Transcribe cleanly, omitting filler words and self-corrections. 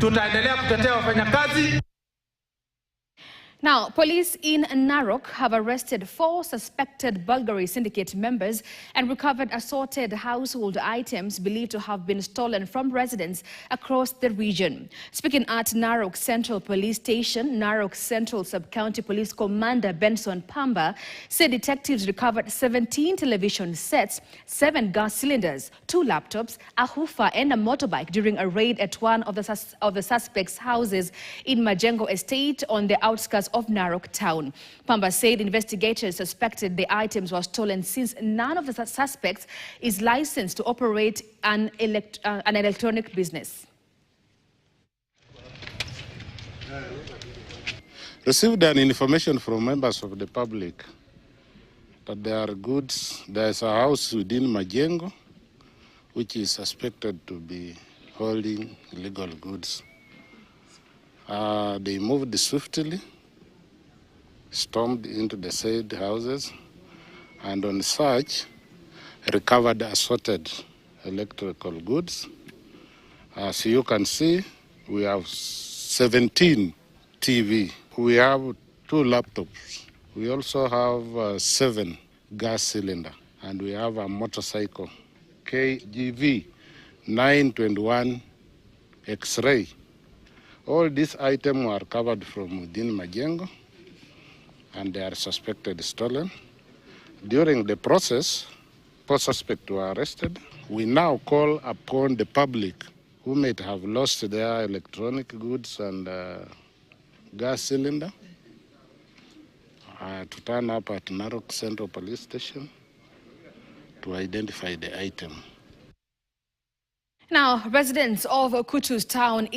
tutaendelea kutetea wafanyakazi. Now, police in Narok have arrested 4 suspected burglary syndicate members and recovered assorted household items believed to have been stolen from residents across the region. Speaking at Narok Central Police Station, Narok Central Sub-County Police Commander Benson Pamba said detectives recovered 17 television sets, 7 gas cylinders, 2 laptops, a hoofer and a motorbike during a raid at one of the suspects' houses in Majengo Estate on the outskirts of Narok Town. Pamba said investigators suspected the items were stolen since none of the suspects is licensed to operate an electronic business. Received an information from members of the public that there are goods. There is a house within Majengo which is suspected to be holding illegal goods. They moved swiftly, stormed into the said houses, and on search recovered assorted electrical goods. As you can see, we have 17 TV. We have 2 laptops. We also have 7 gas cylinder, and we have a motorcycle KGV 921 X-ray. All these items were recovered from within Majengo, and they are suspected stolen. During the process, 4 suspects were arrested. We now call upon the public who might have lost their electronic goods and gas cylinder to turn up at Narok Central Police Station to identify the item. Now, residents of Kutu's town